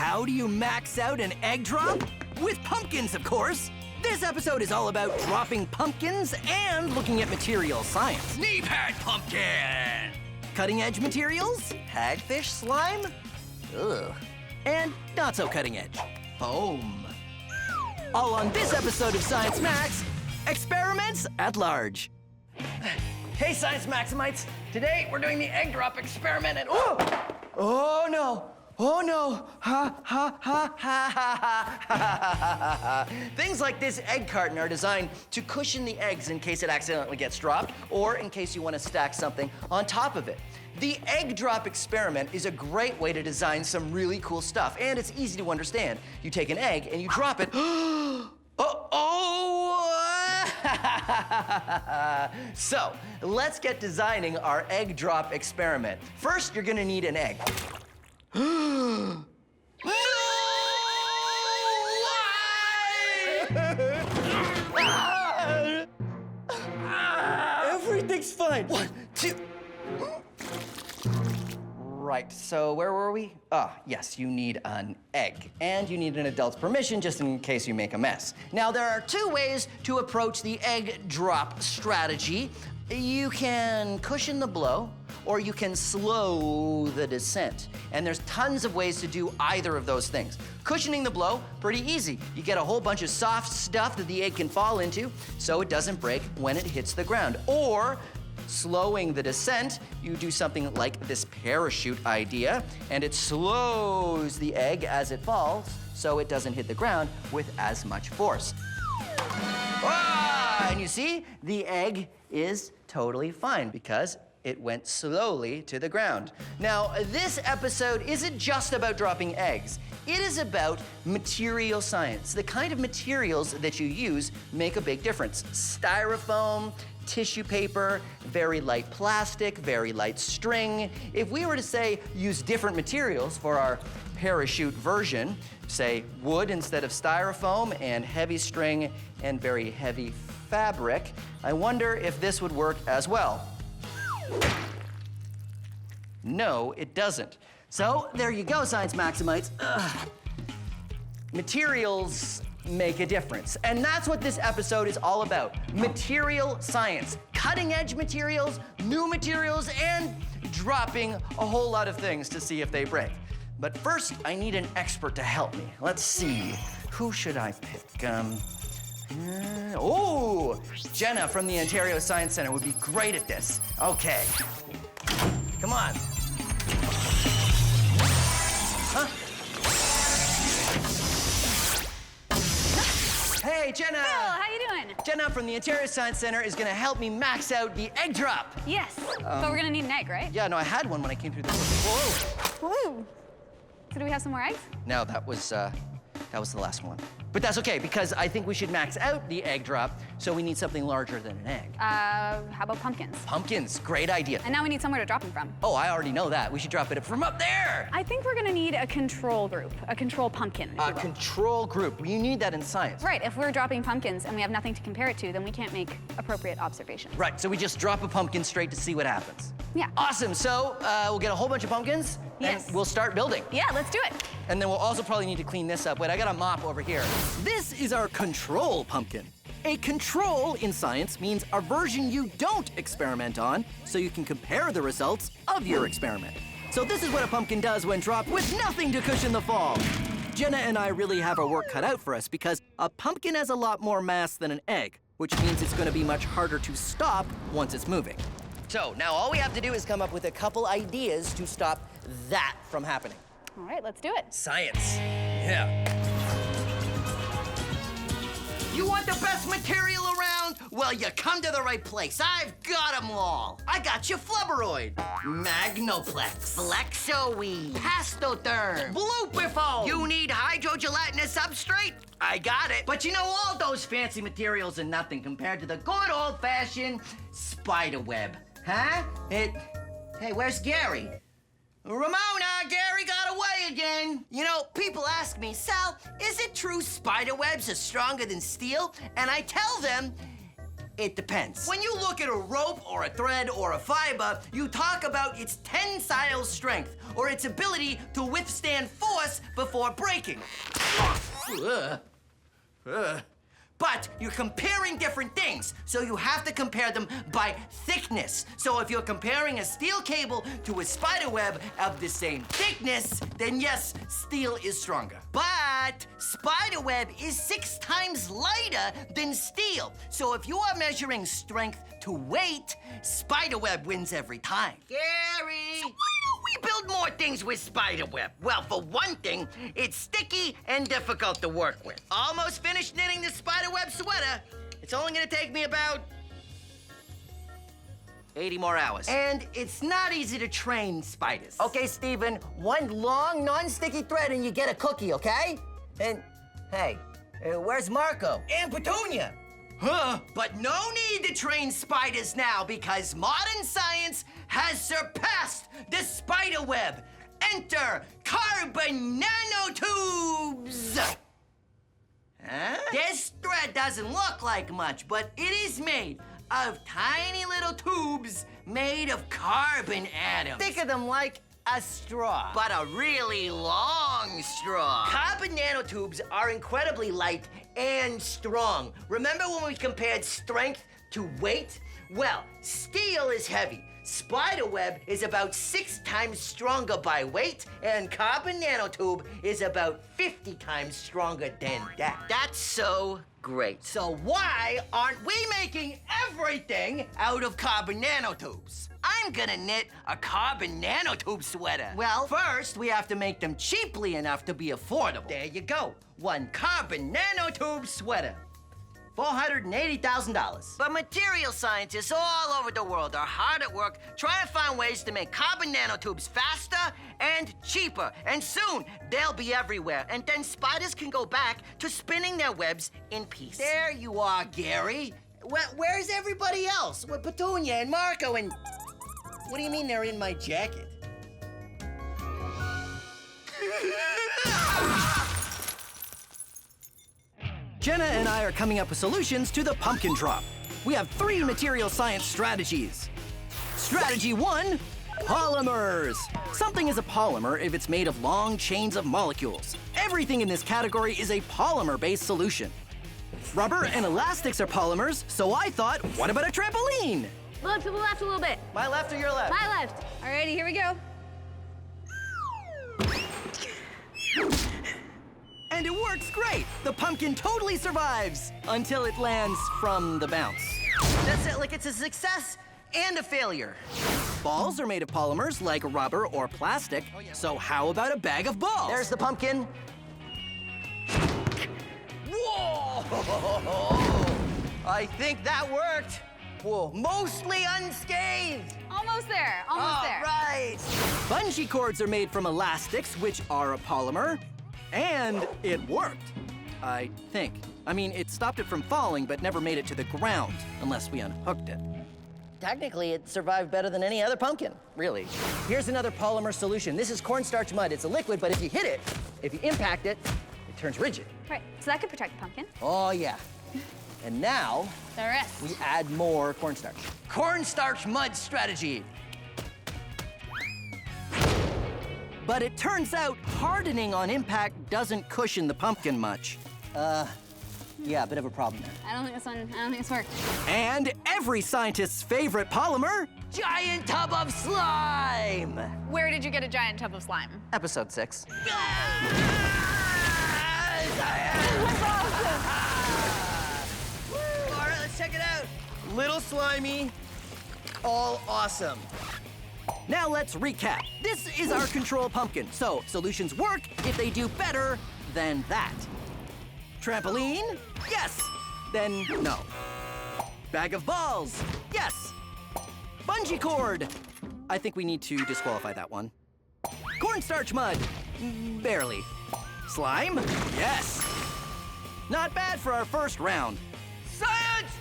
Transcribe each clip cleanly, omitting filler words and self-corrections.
How do you max out an egg drop? With pumpkins, of course. This episode is all about dropping pumpkins and looking at material science. Knee pad pumpkin! Cutting edge materials, hagfish slime, ugh, and not so cutting edge, foam. All on this episode of Science Max, Experiments at Large. Hey, Science Maximites! Today we're doing the egg drop experiment and Oh no! Oh no! Ha ha ha ha ha ha! Things like this egg carton are designed to cushion the eggs in case it accidentally gets dropped, or in case you want to stack something on top of it. The egg drop experiment is a great way to design some really cool stuff, and it's easy to understand. You take an egg and you drop it. So, let's get designing our egg drop experiment. First, you're gonna need an egg. No! Why? Everything's fine. 1, 2. Right, so where were we? Yes, you need an egg. And you need an adult's permission just in case you make a mess. Now, there are 2 ways to approach the egg drop strategy. You can cushion the blow, or you can slow the descent. And there's tons of ways to do either of those things. Cushioning the blow, pretty easy. You get a whole bunch of soft stuff that the egg can fall into so it doesn't break when it hits the ground. Or slowing the descent, you do something like this parachute idea, and it slows the egg as it falls so it doesn't hit the ground with as much force. And you see, the egg is totally fine because it went slowly to the ground. Now, this episode isn't just about dropping eggs. It is about material science. The kind of materials that you use make a big difference. Styrofoam, tissue paper, very light plastic, very light string. If we were to say use different materials for our parachute version, say wood instead of styrofoam and heavy string and very heavy fabric, I wonder if this would work as well. No, it doesn't. So there you go, Science Maximites. Materials make a difference. And that's what this episode is all about. Material science. Cutting edge materials, new materials, and dropping a whole lot of things to see if they break. But first, I need an expert to help me. Let's see. Who should I pick? Jenna from the Ontario Science Centre would be great at this. Okay. Come on. Huh? Hey, Jenna! Phil, how you doing? Jenna from the Ontario Science Centre is gonna help me max out the egg drop. Yes, but we're gonna need an egg, right? Yeah, no, I had one when I came through the door. Whoa! Woo! So do we have some more eggs? No, that was the last one. But that's okay, because I think we should max out the egg drop, so we need something larger than an egg. How about pumpkins? Pumpkins, great idea. And now we need somewhere to drop them from. Oh, I already know that. We should drop it from up there. I think we're gonna need a control group, a control pumpkin. if you A will. control group. You need that in science. Right, if we're dropping pumpkins and we have nothing to compare it to, then we can't make appropriate observations. Right, so we just drop a pumpkin straight to see what happens. Yeah. Awesome, so we'll get a whole bunch of pumpkins, Yes. and we'll start building. Yeah, let's do it. And then we'll also probably need to clean this up. Wait, I got a mop over here. This is our control pumpkin. A control in science means a version you don't experiment on, so you can compare the results of your experiment. So this is what a pumpkin does when dropped with nothing to cushion the fall. Jenna and I really have our work cut out for us because a pumpkin has a lot more mass than an egg, which means it's going to be much harder to stop once it's moving. So now all we have to do is come up with a couple ideas to stop that from happening. All right, let's do it. Science. Yeah. You want the best material around? Well, you come to the right place. I've got them all. I got you flubberoid, magnoplex, flexoweed, pastotherm, bluebifoam. You need hydrogelatinous substrate? I got it. But you know, all those fancy materials are nothing compared to the good old-fashioned spider web. Huh? Hey, where's Gary? Ramona, Gary got away again. You know, people ask me, Sal, is it true spider webs are stronger than steel? And I tell them, it depends. When you look at a rope or a thread or a fiber, you talk about its tensile strength or its ability to withstand force before breaking. But you're comparing different things, so you have to compare them by thickness. So if you're comparing a steel cable to a spider web of the same thickness, then yes, steel is stronger. But spider web is 6 times lighter than steel. So if you are measuring strength to weight, spider web wins every time. Gary! So why don't we build more things with spider web? Well, for one thing, it's sticky and difficult to work with. Almost finished knitting the spider web sweater. It's only gonna take me about 80 more hours. And it's not easy to train spiders. Okay, Steven, one long, non-sticky thread and you get a cookie, okay? And, hey, where's Marco? And Petunia. Huh? But no need to train spiders now because modern science has surpassed the spider web. Enter carbon nanotubes. Huh? This thread doesn't look like much, but it is made of tiny little tubes made of carbon atoms. Think of them like a straw. But a really long straw. Carbon nanotubes are incredibly light and strong. Remember when we compared strength to weight? Well, steel is heavy. Spiderweb is about 6 times stronger by weight, and carbon nanotube is about 50 times stronger than that. That's so great. So why aren't we making everything out of carbon nanotubes? I'm gonna knit a carbon nanotube sweater. Well, first we have to make them cheaply enough to be affordable. There you go. One carbon nanotube sweater. $480,000. But material scientists all over the world are hard at work trying to find ways to make carbon nanotubes faster and cheaper. And soon, they'll be everywhere. And then spiders can go back to spinning their webs in peace. There you are, Gary. Where's everybody else? With Petunia and Marco and... What do you mean they're in my jacket? Jenna and I are coming up with solutions to the pumpkin drop. We have 3 material science strategies. Strategy 1, polymers. Something is a polymer if it's made of long chains of molecules. Everything in this category is a polymer-based solution. Rubber and elastics are polymers, so I thought, what about a trampoline? Look to the left a little bit. My left or your left? My left. Alrighty, here we go. And it works great. The pumpkin totally survives until it lands from the bounce. That's it, like it's a success and a failure. Balls are made of polymers like rubber or plastic, so how about a bag of balls? There's the pumpkin. Whoa! I think that worked. Whoa, mostly unscathed. Almost there, almost there. Right. Bungee cords are made from elastics, which are a polymer, and it worked, I think. I mean, it stopped it from falling, but never made it to the ground, unless we unhooked it. Technically, it survived better than any other pumpkin, really. Here's another polymer solution. This is cornstarch mud. It's a liquid, but if you hit it, if you impact it, it turns rigid. Right, so that could protect the pumpkin. Oh, yeah. And now, The rest. we add more cornstarch. Cornstarch mud strategy. But it turns out hardening on impact doesn't cushion the pumpkin much. Yeah, a bit of a problem there. I don't think this worked. And every scientist's favorite polymer, Giant tub of slime! Where did you get a giant tub of slime? Episode 6. All right, let's check it out. Little slimy, all awesome. Now let's recap. This is our control pumpkin, so solutions work if they do better than that. Trampoline? Yes. Then no. Bag of balls? Yes. Bungee cord? I think we need to disqualify that one. Cornstarch mud? Barely. Slime? Yes. Not bad for our first round. Science!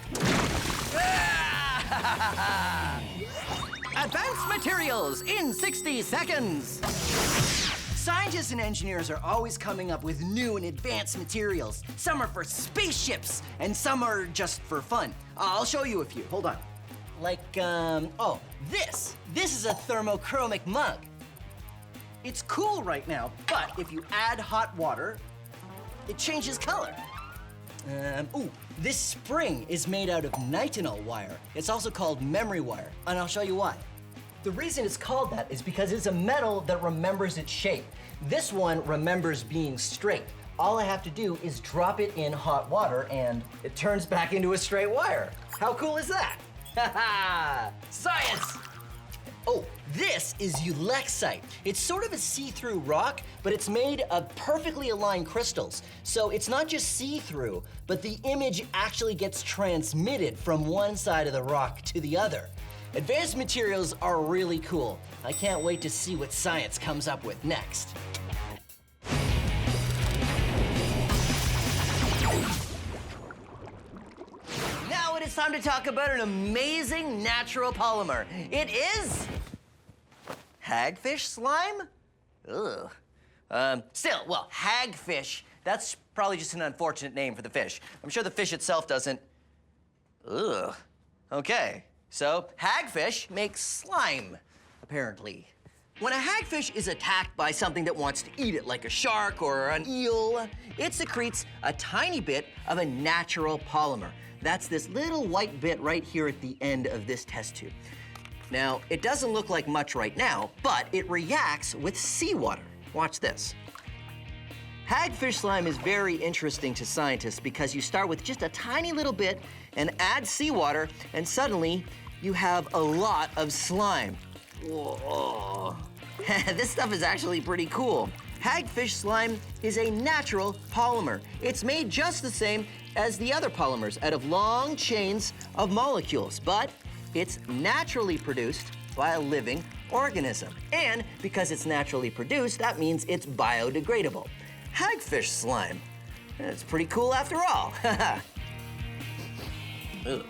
Advanced materials in 60 seconds. Scientists and engineers are always coming up with new and advanced materials. Some are for spaceships, and some are just for fun. I'll show you a few. Hold on. Like, oh, this. This is a thermochromic mug. It's cool right now, but if you add hot water, it changes color. Ooh, this spring is made out of nitinol wire. It's also called memory wire, and I'll show you why. The reason it's called that is because it's a metal that remembers its shape. This one remembers being straight. All I have to do is drop it in hot water and it turns back into a straight wire. How cool is that? Ha ha! Science! Oh, this is ulexite. It's sort of a see-through rock, but it's made of perfectly aligned crystals. So it's not just see-through, but the image actually gets transmitted from one side of the rock to the other. Advanced materials are really cool. I can't wait to see what science comes up with next. Now it is time to talk about an amazing natural polymer. It is hagfish slime? Ugh. Well, hagfish, that's probably just an unfortunate name for the fish. I'm sure the fish itself doesn't. Ugh. Okay. So, hagfish makes slime, apparently. When a hagfish is attacked by something that wants to eat it, like a shark or an eel, it secretes a tiny bit of a natural polymer. That's this little white bit right here at the end of this test tube. Now, it doesn't look like much right now, but it reacts with seawater. Watch this. Hagfish slime is very interesting to scientists because you start with just a tiny little bit and add seawater, and suddenly you have a lot of slime. Whoa. This stuff is actually pretty cool. Hagfish slime is a natural polymer. It's made just the same as the other polymers out of long chains of molecules, but it's naturally produced by a living organism. And because it's naturally produced, that means it's biodegradable. Hagfish slime. It's pretty cool after all. Ugh.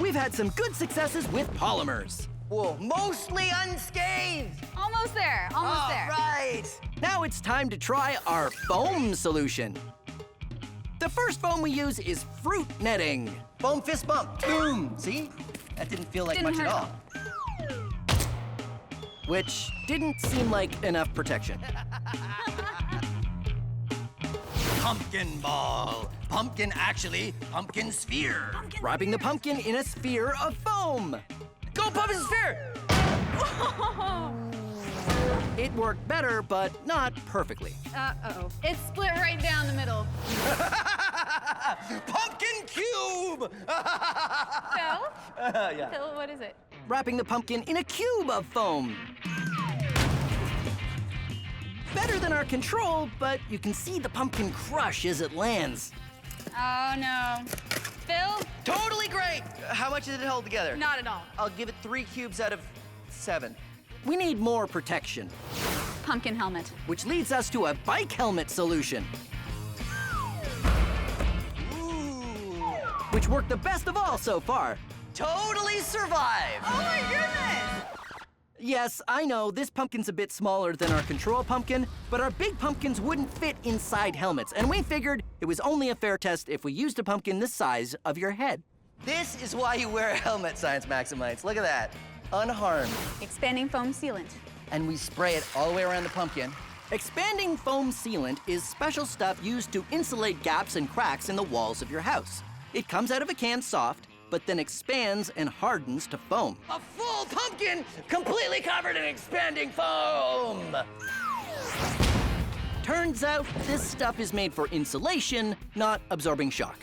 We've had some good successes with polymers. Whoa, mostly unscathed. Almost there, almost there. Right. Now it's time to try our foam solution. The first foam we use is fruit netting. Foam fist bump. Boom. See? That didn't feel like Didn't much at hurt. all. Which didn't seem like enough protection. Pumpkin ball. Pumpkin, actually, pumpkin sphere. Wrapping the pumpkin in a sphere of foam. Go pumpkin sphere! It worked better, but not perfectly. Uh-oh. It split right down the middle. Pumpkin cube! Phil? Yeah. Phil, what is it? Wrapping the pumpkin in a cube of foam. Better than our control, but you can see the pumpkin crush as it lands. Oh, no. Phil? Totally great! How much did it hold together? Not at all. I'll give it 3 cubes out of 7. We need more protection, Pumpkin helmet. which leads us to a bike helmet solution. Which worked the best of all so far. Totally survived! Oh, my goodness! Yes, I know, this pumpkin's a bit smaller than our control pumpkin, but our big pumpkins wouldn't fit inside helmets, and we figured it was only a fair test if we used a pumpkin the size of your head. This is why you wear a helmet, Science Maximites. Look at that. Unharmed. Expanding foam sealant. And we spray it all the way around the pumpkin. Expanding foam sealant is special stuff used to insulate gaps and cracks in the walls of your house. It comes out of a can soft, but then expands and hardens to foam. A full pumpkin completely covered in expanding foam! Turns out this stuff is made for insulation, not absorbing shock.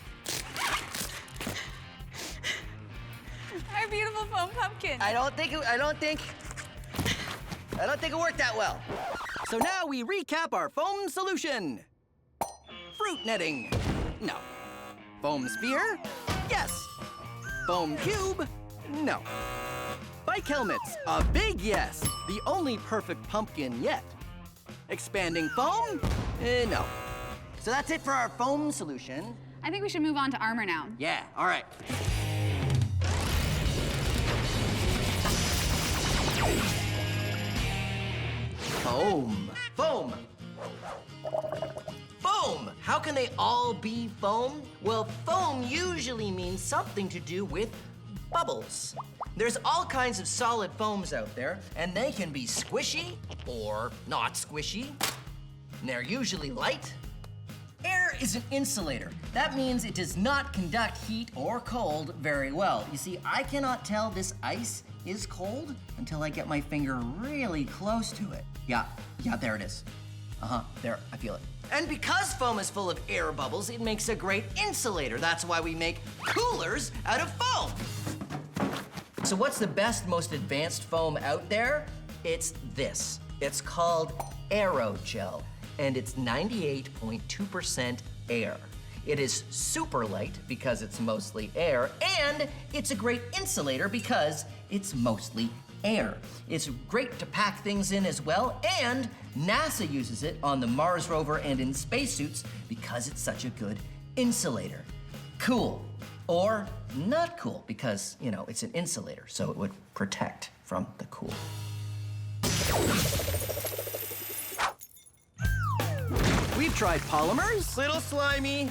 Our beautiful foam pumpkin. I don't think it worked that well. So now we recap our foam solution. Fruit netting. No. Foam sphere? Yes. Foam cube? No. Bike helmets? A big yes. The only perfect pumpkin yet. Expanding foam? No. So that's it for our foam solution. I think we should move on to armor now. Yeah, all right. Foam. Foam. Foam. How can they all be foam? Well, foam usually means something to do with bubbles. There's all kinds of solid foams out there, and they can be squishy or not squishy. And they're usually light. Air is an insulator. That means it does not conduct heat or cold very well. You see, I cannot tell this ice is cold until I get my finger really close to it. Yeah, there it is. There, I feel it. And because foam is full of air bubbles, it makes a great insulator. That's why we make coolers out of foam. So what's the best, most advanced foam out there? It's this. It's called aerogel, and it's 98.2% air. It is super light because it's mostly air, and it's a great insulator because it's mostly air. It's great to pack things in as well, and NASA uses it on the Mars rover and in spacesuits because it's such a good insulator. Cool. Or not cool because, you know, it's an insulator, so it would protect from the cool. We've tried polymers. Little slimy,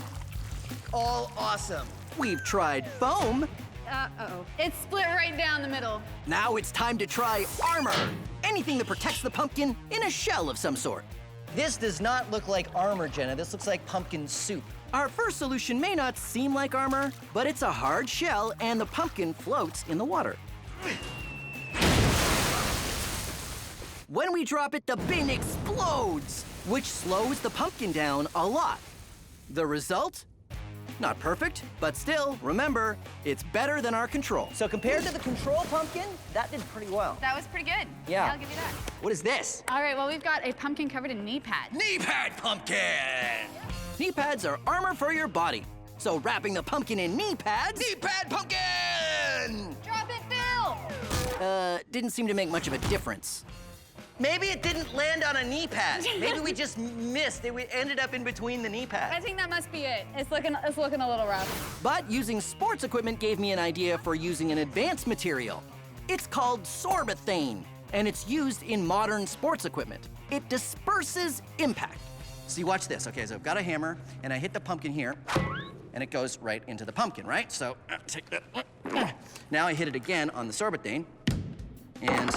all awesome. We've tried foam. Uh-oh. It's split right down the middle. Now it's time to try armor. Anything that protects the pumpkin in a shell of some sort. This does not look like armor, Jenna. This looks like pumpkin soup. Our first solution may not seem like armor, but it's a hard shell and the pumpkin floats in the water. When we drop it, the bin explodes, which slows the pumpkin down a lot. The result? Not perfect, but still, remember, it's better than our control. So compared to the control pumpkin, that did pretty well. That was pretty good. Yeah. I'll give you that. What is this? All right, well, we've got a pumpkin covered in knee pads. Knee pad pumpkin! Knee pads are armor for your body. So wrapping the pumpkin in knee pads... Knee pad pumpkin! Drop it, Phil! Didn't seem to make much of a difference. Maybe it didn't land on a knee pad. Maybe we just missed. It ended up in between the knee I pads. think that must be it. It's looking a little rough. But using sports equipment gave me an idea for using an advanced material. It's called sorbethane, and it's used in modern sports equipment. It disperses impact. See, watch this. Okay, so I've got a hammer, and I hit the pumpkin here, and it goes right into the pumpkin, right? So take that. Now I hit it again on the sorbethane, and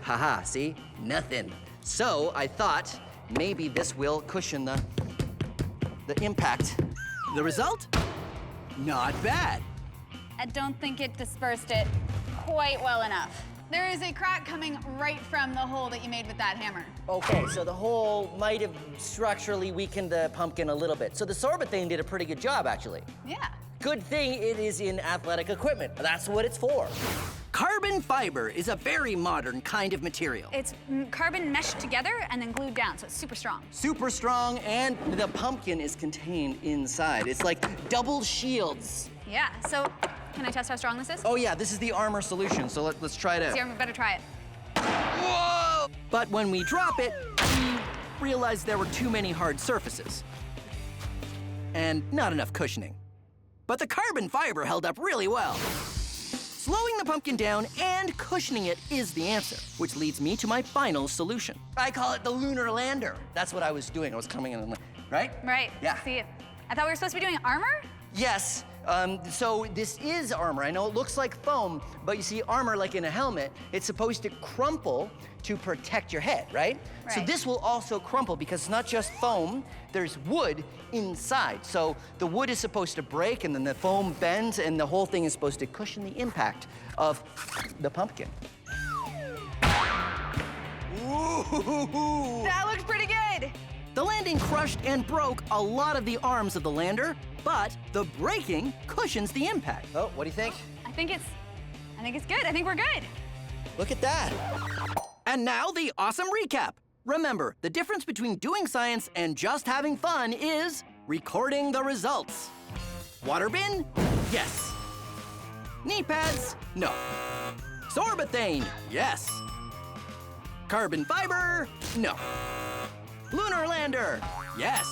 haha, see? Nothing. So I thought maybe this will cushion the impact. The result? Not bad. I don't think it dispersed it quite well enough. There is a crack coming right from the hole that you made with that hammer. Okay, so the hole might have structurally weakened the pumpkin a little bit. So the sorbethane did a pretty good job, actually. Yeah. Good thing it is in athletic equipment. That's what it's for. Carbon fiber is a very modern kind of material. It's carbon meshed together and then glued down, so it's super strong. Super strong, and the pumpkin is contained inside. It's like double shields. Yeah, so can I test how strong this is? Oh yeah, this is the armor solution, so let's try it out. Here, we better try it. Whoa! But when we drop it, we realized there were too many hard surfaces. And not enough cushioning. But the carbon fiber held up really well. Slowing the pumpkin down and cushioning it is the answer, which leads me to my final solution. I call it the lunar lander. That's what I was doing. I was coming in, right? Right. Yeah. See, I thought we were supposed to be doing armor? Yes. So this is armor. I know it looks like foam, but you see armor like in a helmet, it's supposed to crumple to protect your head, right? So Right. this will also crumple because it's not just foam, there's wood inside. So the wood is supposed to break and then the foam bends and the whole thing is supposed to cushion the impact of the pumpkin. Ooh. That looks pretty good. The landing crushed and broke a lot of the arms of the lander, but the breaking cushions the impact. Oh, what do you think? I think it's good. I think we're good. Look at that. And now the awesome recap. Remember, the difference between doing science and just having fun is recording the results. Water bin? Yes. Knee pads? No. Sorbethane? Yes. Carbon fiber? No. Lunar lander? Yes.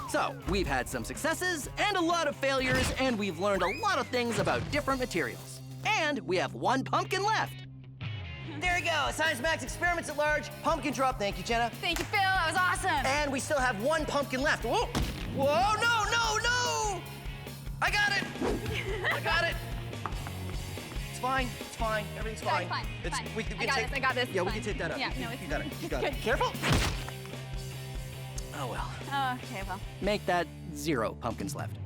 So, we've had some successes and a lot of failures, and we've learned a lot of things about different materials. And we have one pumpkin left. There you go. Science Max Experiments at Large. Pumpkin drop. Thank you, Jenna. Thank you, Phil. That was awesome. And we still have one pumpkin left. Whoa! Whoa! No! No! No! I got it. I got it. It's fine. It's fine. Everything's fine. Fine. It's, Fine. We can I got take, this. I got this. Yeah, It's we can fine. take that up. Yeah, no, it's you got it. You got good. it. Careful. Oh well. Oh, okay, well. Make that 0 pumpkins left.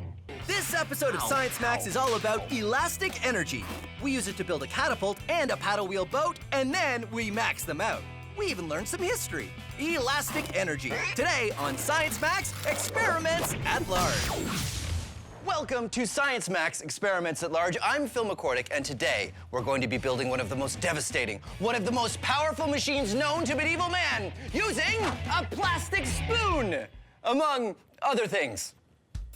This episode of Science Max is all about elastic energy. We use it to build a catapult and a paddle wheel boat, and then we max them out. We even learned some history. Elastic energy. Today on Science Max Experiments at Large. Welcome to Science Max Experiments at Large. I'm Phil McCordick, and today we're going to be building one of the most devastating, one of the most powerful machines known to medieval man, using a plastic spoon, among other things.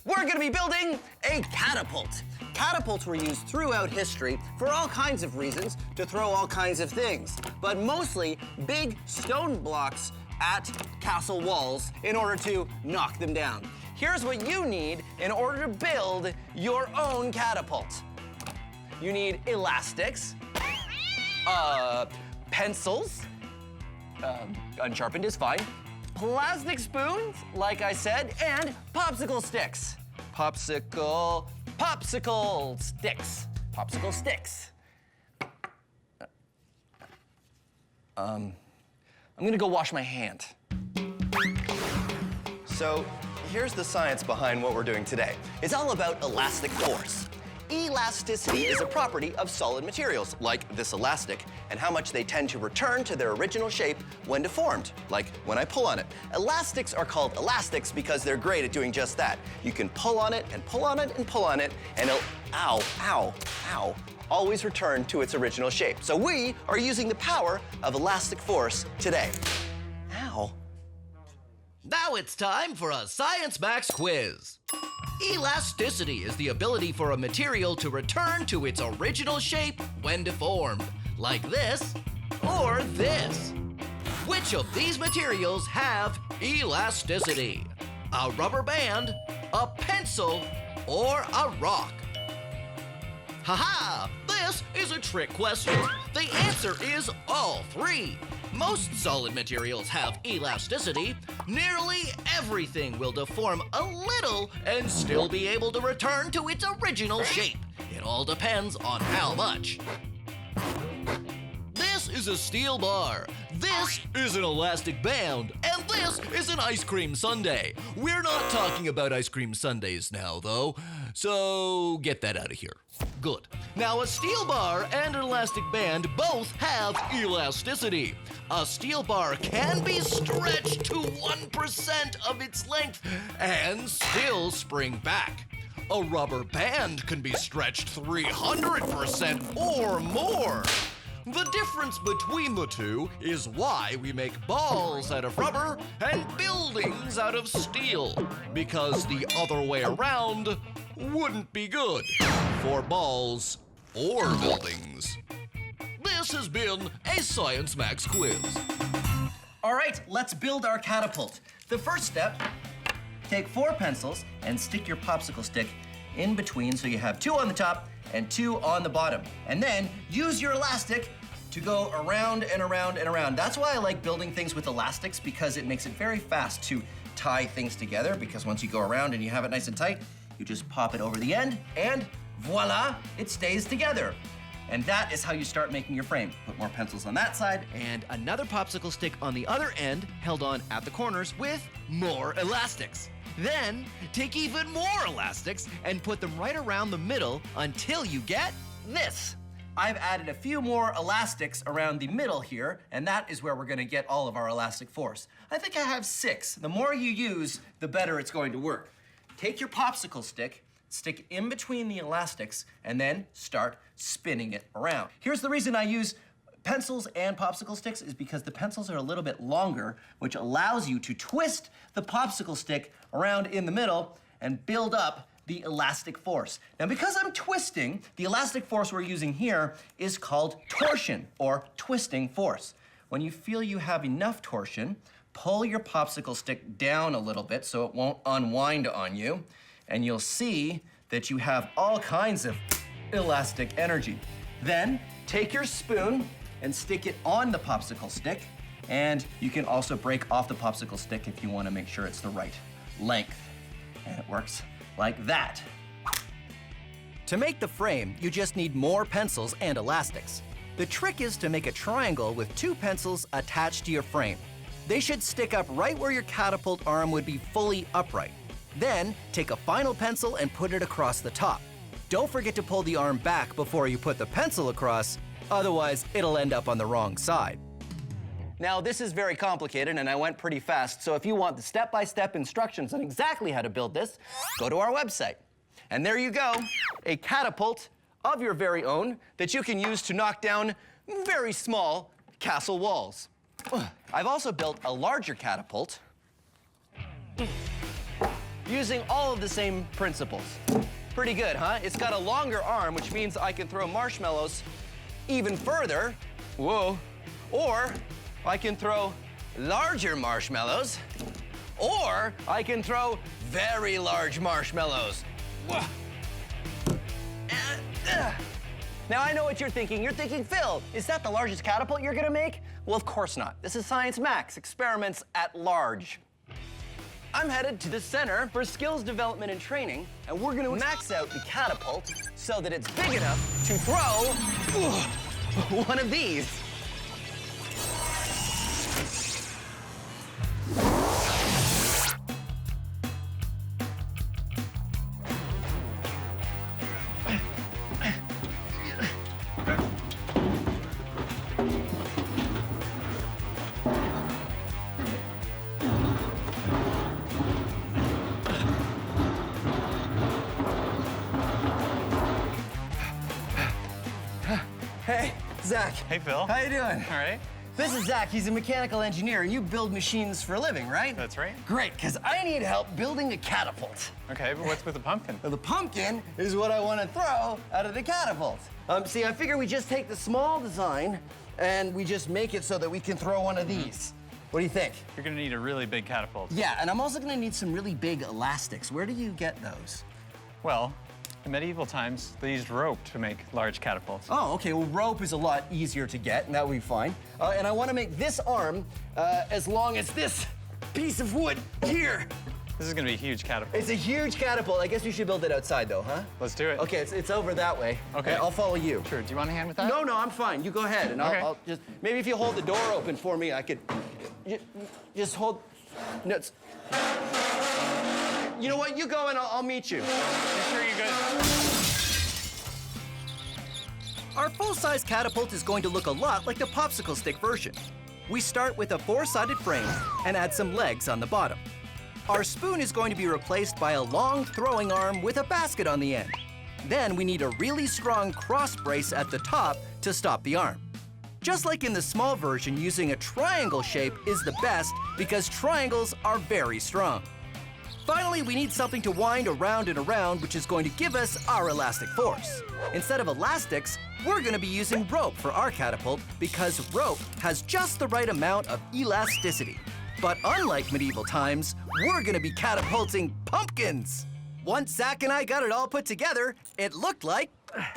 We're going to be building a catapult. Catapults were used throughout history for all kinds of reasons to throw all kinds of things, but mostly big stone blocks at castle walls in order to knock them down. Here's what you need in order to build your own catapult. You need elastics, pencils, unsharpened is fine, plastic spoons, like I said, and popsicle sticks. Popsicle sticks. Popsicle sticks. I'm gonna go wash my hand. So here's the science behind what we're doing today. It's all about elastic force. Elasticity is a property of solid materials, like this elastic, and how much they tend to return to their original shape when deformed, like when I pull on it. Elastics are called elastics because they're great at doing just that. You can pull on it and pull on it and pull on it, and it'll, always return to its original shape. So we are using the power of elastic force today. Ow. Now it's time for a Science Max quiz. Elasticity is the ability for a material to return to its original shape when deformed, like this or this. Which of these materials have elasticity? A rubber band, a pencil, or a rock? Haha! This is a trick question. The answer is all three. Most solid materials have elasticity. Nearly everything will deform a little and still be able to return to its original shape. It all depends on how much. This is a steel bar. This is an elastic band. And this is an ice cream sundae. We're not talking about ice cream sundaes now, though, so get that out of here. Good. Now, a steel bar and an elastic band both have elasticity. A steel bar can be stretched to 1% of its length and still spring back. A rubber band can be stretched 300% or more. The difference between the two is why we make balls out of rubber and buildings out of steel, because the other way around wouldn't be good for balls or buildings. This has been a Science Max quiz. All right, let's build our catapult. The first step, take 4 pencils and stick your popsicle stick in between so you have 2 on the top and 2 on the bottom. And then use your elastic to go around and around and around. That's why I like building things with elastics, because it makes it very fast to tie things together, because once you go around and you have it nice and tight, you just pop it over the end and voila, it stays together. And that is how you start making your frame. Put more pencils on that side. And another popsicle stick on the other end, held on at the corners with more elastics. Then, take even more elastics and put them right around the middle until you get this. I've added a few more elastics around the middle here, and that is where we're gonna get all of our elastic force. I think I have 6. The more you use, the better it's going to work. Take your popsicle stick, stick it in between the elastics, and then start spinning it around. Here's the reason I use pencils and popsicle sticks is because the pencils are a little bit longer, which allows you to twist the popsicle stick around in the middle and build up the elastic force. Now, because I'm twisting, the elastic force we're using here is called torsion, or twisting force. When you feel you have enough torsion, pull your popsicle stick down a little bit so it won't unwind on you, and you'll see that you have all kinds of elastic energy. Then, take your spoon and stick it on the popsicle stick. And you can also break off the popsicle stick if you want to make sure it's the right length. And it works like that. To make the frame, you just need more pencils and elastics. The trick is to make a triangle with 2 pencils attached to your frame. They should stick up right where your catapult arm would be fully upright. Then, take a final pencil and put it across the top. Don't forget to pull the arm back before you put the pencil across, otherwise it'll end up on the wrong side. Now, this is very complicated, and I went pretty fast, so if you want the step-by-step instructions on exactly how to build this, go to our website. And there you go, a catapult of your very own that you can use to knock down very small castle walls. I've also built a larger catapult using all of the same principles. Pretty good, huh? It's got a longer arm, which means I can throw marshmallows even further. Whoa. Or I can throw larger marshmallows, or I can throw very large marshmallows. Whoa. Now I know what you're thinking. You're thinking, Phil, is that the largest catapult you're gonna make? Well, of course not. This is Science Max, experiments at large. I'm headed to the Center for Skills Development and Training, and we're gonna max out the catapult so that it's big enough to throw one of these. Hey, Zach. Hey, Phil. How you doing? All right. This is Zach. He's a mechanical engineer, and you build machines for a living, right? That's right. Great, because I need help building a catapult. Okay, but what's with the pumpkin? Now, the pumpkin is what I want to throw out of the catapult. See, I figure we just take the small design, and we just make it so that we can throw one of these. What do you think? You're gonna need a really big catapult. Yeah, and I'm also going to need some really big elastics. Where do you get those? Well, in medieval times, they used rope to make large catapults. Oh, okay. Well, rope is a lot easier to get, and that would be fine. And I want to make this arm as long as this piece of wood here. This is gonna be a huge catapult. It's a huge catapult. I guess we should build it outside, though, huh? Let's do it. Okay, it's over that way. Okay. I'll follow you. Sure, do you want a hand with that? No, I'm fine. You go ahead, and Okay. I'll just, maybe if you hold the door open for me, I could just hold, no, you know what, you go and I'll meet you. You sure you're good? Our full-size catapult is going to look a lot like the popsicle stick version. We start with a 4-sided frame and add some legs on the bottom. Our spoon is going to be replaced by a long throwing arm with a basket on the end. Then we need a really strong cross brace at the top to stop the arm. Just like in the small version, using a triangle shape is the best because triangles are very strong. Finally, we need something to wind around and around, which is going to give us our elastic force. Instead of elastics, we're going to be using rope for our catapult because rope has just the right amount of elasticity. But unlike medieval times, we're going to be catapulting pumpkins. Once Zach and I got it all put together, it looked like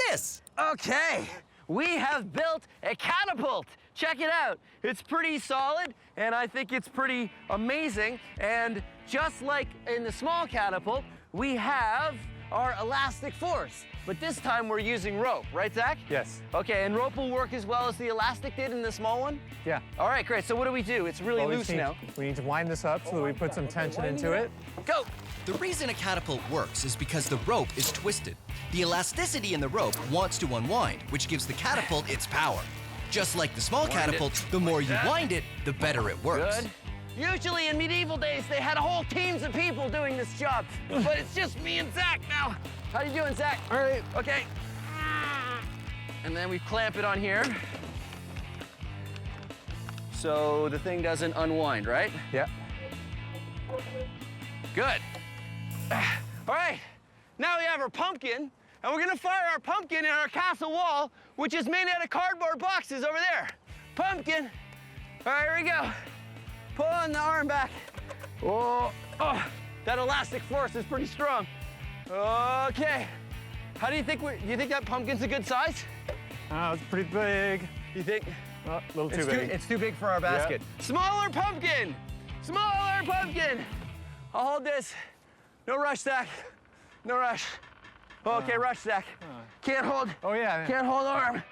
this. Okay, we have built a catapult. Check it out. It's pretty solid, and I think it's pretty amazing. And just like in the small catapult, we have our elastic force. But this time we're using rope, right, Zach? Yes. Okay, and rope will work as well as the elastic did in the small one? Yeah. All right, great. So what do? It's really loose now. We need to wind this up so that we put some tension into it. Go! The reason a catapult works is because the rope is twisted. The elasticity in the rope wants to unwind, which gives the catapult its power. Just like the small catapult, the more you wind it, the better it works. Good. Usually in medieval days, they had whole teams of people doing this job, but it's just me and Zach now. How you doing, Zach? All right. Okay. And then we clamp it on here. So the thing doesn't unwind, right? Yeah. Good. All right. Now we have our pumpkin, and we're gonna fire our pumpkin in our castle wall, which is made out of cardboard boxes over there. Pumpkin. All right, here we go. Pulling the arm back. Oh, that elastic force is pretty strong. Okay. How do you think that pumpkin's a good size? Oh, it's pretty big. You think? Oh, a little too big. It's too big for our basket. Smaller pumpkin! Smaller pumpkin! I'll hold this. No rush, Zach. No rush. Okay, rush, Zach. Can't hold. Oh, yeah. Can't hold arm.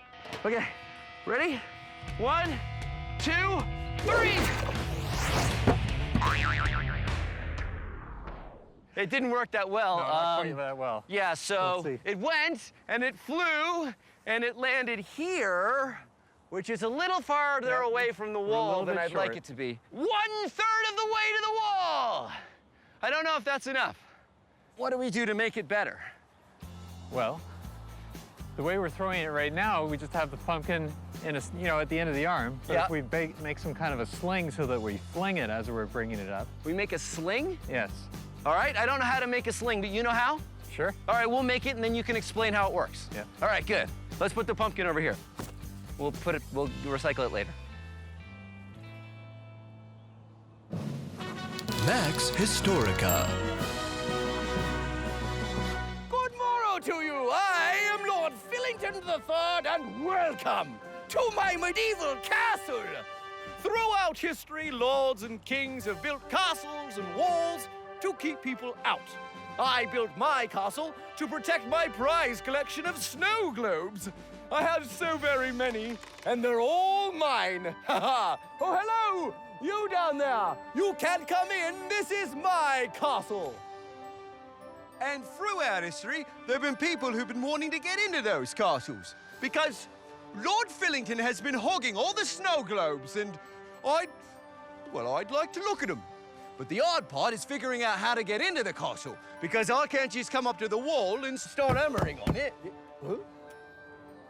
Okay, ready? 1, 2, 3! It didn't work that well. No, not quite that well. Yeah, so Let's see. it went and it flew and it landed here, which is a little farther away from the wall than I'd like it to be. 1/3 of the way to the wall! I don't know if that's enough. What do we do to make it better? Well, the way we're throwing it right now, we just have the pumpkin in a, at the end of the arm. But Yeah. if we make some kind of a sling so that we fling it as we're bringing it up. We make a sling? Yes. All right, I don't know how to make a sling, but you know how? Sure. All right, we'll make it and then you can explain how it works. Yeah. All right, good. Let's put the pumpkin over here. We'll recycle it later. Max Historica. Good morrow to you. I am Lord Fillington III, and welcome to my medieval castle. Throughout history, lords and kings have built castles and walls to keep people out. I built my castle to protect my prize collection of snow globes. I have so very many, and they're all mine. Ha ha! Oh, hello! You down there! You can't come in. This is my castle. And throughout history, there have been people who've been wanting to get into those castles because Lord Fillington has been hogging all the snow globes, and I'd like to look at them. But the hard part is figuring out how to get into the castle, because I can't just come up to the wall and start hammering on it. Huh?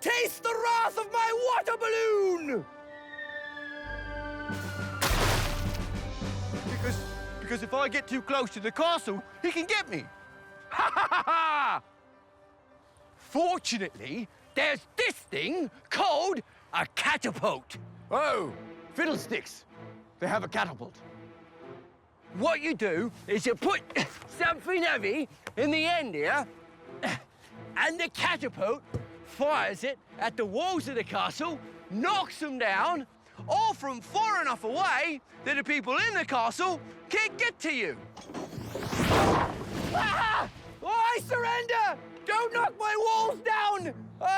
Taste the wrath of my water balloon! Because if I get too close to the castle, he can get me. Ha ha ha ha! Fortunately, there's this thing called a catapult. Oh, fiddlesticks. They have a catapult. What you do is you put something heavy in the end here, and the catapult fires it at the walls of the castle, knocks them down, all from far enough away that the people in the castle can't get to you. Ah! Oh, I surrender! Don't knock my walls down!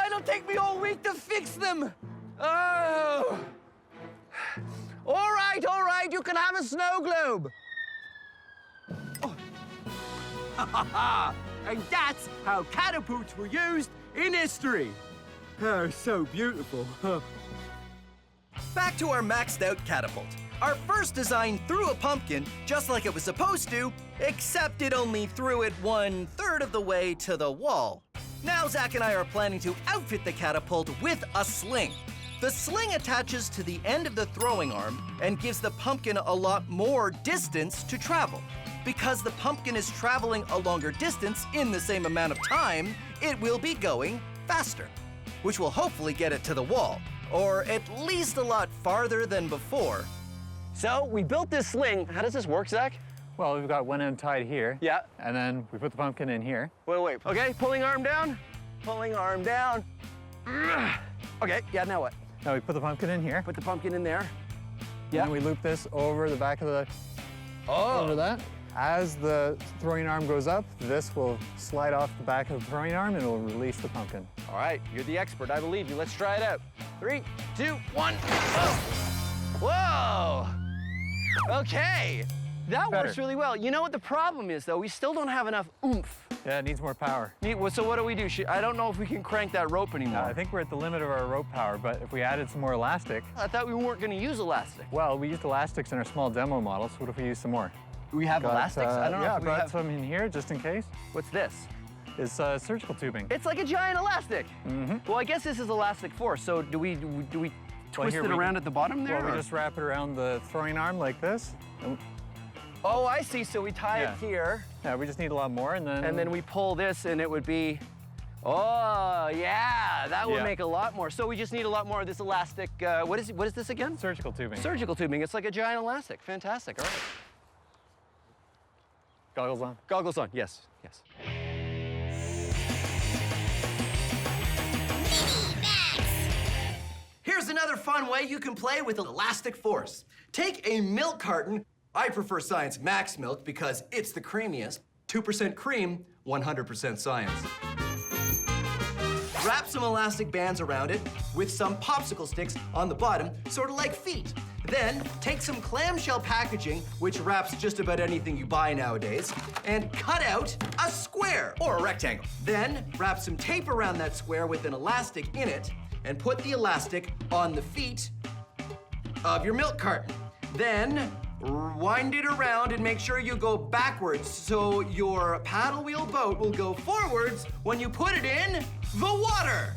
It'll take me all week to fix them. Oh. All right, you can have a snow globe. Oh. And that's how catapults were used in history. Oh, so beautiful. Back to our maxed out catapult. Our first design threw a pumpkin just like it was supposed to, except it only threw it 1/3 of the way to the wall. Now Zach and I are planning to outfit the catapult with a sling. The sling attaches to the end of the throwing arm and gives the pumpkin a lot more distance to travel. Because the pumpkin is traveling a longer distance in the same amount of time, it will be going faster, which will hopefully get it to the wall, or at least a lot farther than before. So we built this sling. How does this work, Zach? Well, we've got one end tied here. Yeah. And then we put the pumpkin in here. Wait. Okay, pulling arm down. Pulling arm down. Okay, yeah, now what? Now we put the pumpkin in here. Put the pumpkin in there. And then we loop this over the back of the, over that. As the throwing arm goes up, this will slide off the back of the throwing arm and it will release the pumpkin. All right, you're the expert. I believe you. Let's try it out. 3, 2, 1. Whoa! Okay, that works really well. You know what the problem is, though? We still don't have enough oomph. Yeah, it needs more power. So what do we do? I don't know if we can crank that rope anymore. I think we're at the limit of our rope power, but if we added some more elastic, I thought we weren't going to use elastic. well, we used elastics in our small demo model, so what if we use some more? We have elastics? I don't know Yeah, I if we brought have... some in here just in case. What's this? It's surgical tubing. It's like a giant elastic. Well, I guess this is elastic force. So do we twist here it we- around at the bottom there? Well, we or- just wrap it around the throwing arm like this. Oh, I see. So we tie it Yeah. here, Yeah, we just need a lot more, and then we pull this, and it would be. Oh, yeah, that would Yeah. make a lot more. So we just need a lot more of this elastic. What is this again? surgical tubing. Surgical tubing. It's like a giant elastic. Fantastic. All right. Goggles on. Goggles on. Yes. Yes. Here's Here's another fun way you can play with elastic force. Take a milk carton. I prefer Science Max milk because it's the creamiest. 2% cream, 100% science. Wrap some elastic bands around it with some popsicle sticks on the bottom, sort of like feet. Then take some clamshell packaging, which wraps just about anything you buy nowadays, and cut out a square or a rectangle. Then wrap some tape around that square with an elastic in it and put the elastic on the feet of your milk carton. Then wind it around and make sure you go backwards so your paddle wheel boat will go forwards when you put it in the water.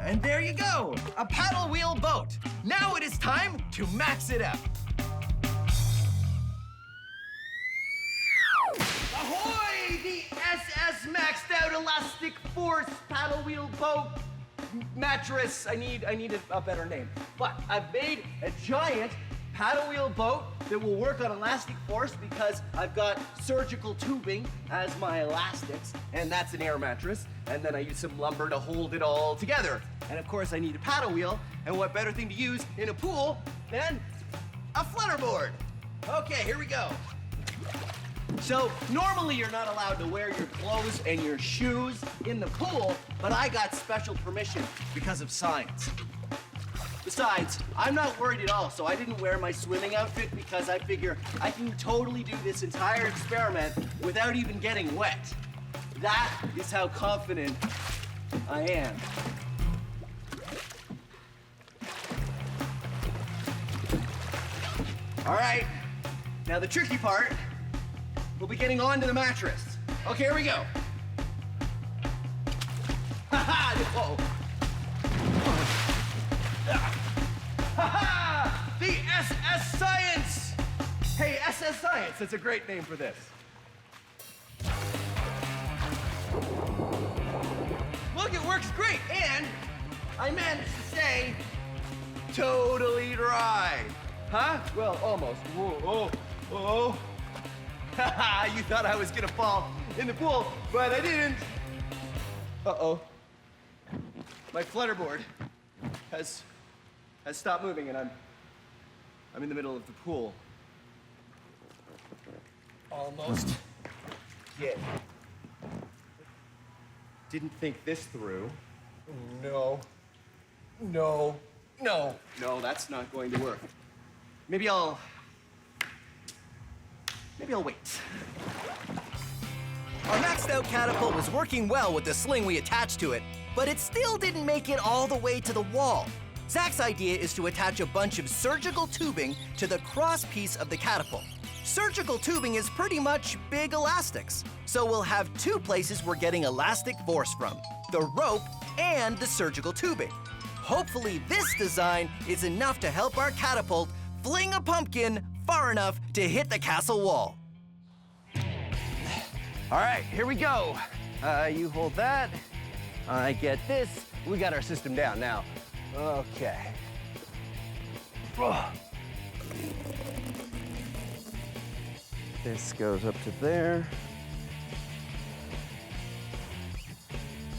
And there you go, a paddle wheel boat. Now it is time to max it up. Ahoy, the SS maxed out elastic force paddle wheel boat mattress. I need a better name. But I've made a giant paddle wheel boat that will work on elastic force because I've got surgical tubing as my elastics, and that's an air mattress. And then I use some lumber to hold it all together. And of course I need a paddle wheel, and what better thing to use in a pool than a flutterboard? Okay, here we go. So normally you're not allowed to wear your clothes and your shoes in the pool, but I got special permission because of science. Besides, I'm not worried at all, so I didn't wear my swimming outfit because I figure I can totally do this entire experiment without even getting wet. That is how confident I am. All right, now the tricky part, we'll be getting onto the mattress. Okay, here we go. Ha-ha! Whoa. Ha-ha! The SS Science! Hey, SS Science, that's a great name for this. Look, it works great, and I managed to stay totally dry. Huh? Well, almost. Whoa, oh, oh. Haha, you thought I was gonna fall in the pool, but I didn't. Uh-oh. My flutterboard has stopped moving, and I'm in the middle of the pool. Almost. Yeah. Didn't think this through. No. No. No. No, that's not going to work. Maybe I'll wait. Our maxed out catapult was working well with the sling we attached to it, but it still didn't make it all the way to the wall. Zach's idea is to attach a bunch of surgical tubing to the cross piece of the catapult. Surgical tubing is pretty much big elastics, so we'll have two places we're getting elastic force from, the rope and the surgical tubing. Hopefully this design is enough to help our catapult fling a pumpkin far enough to hit the castle wall. All right, here we go. You hold that. I get this. We got our system down now. Okay. Oh. This goes up to there.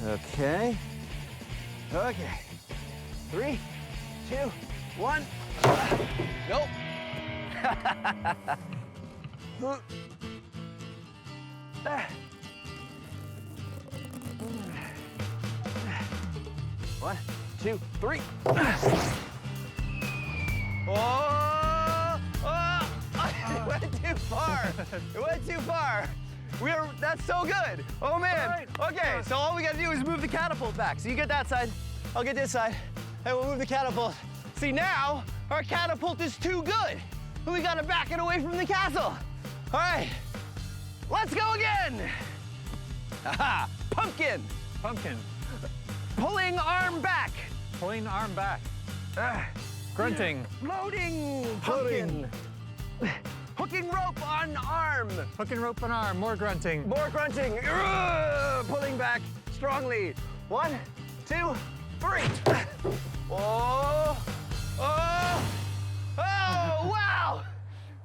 Okay. Okay. 3, 2, 1. Nope. One, 2, 3. Oh! Oh! It went too far. It went too far. That's so good. Oh man. Right. Okay, so all we gotta do is move the catapult back. So you get that side, I'll get this side, and we'll move the catapult. See, now our catapult is too good. We gotta back it away from the castle. All right, let's go again. Aha, pumpkin. Pumpkin. Pulling arm back. Pulling arm back. Grunting. Floating pumpkin. Hooking rope on arm. Hooking rope on arm. More grunting. More grunting. Pulling back strongly. 1, 2, 3. Oh, oh, oh, wow.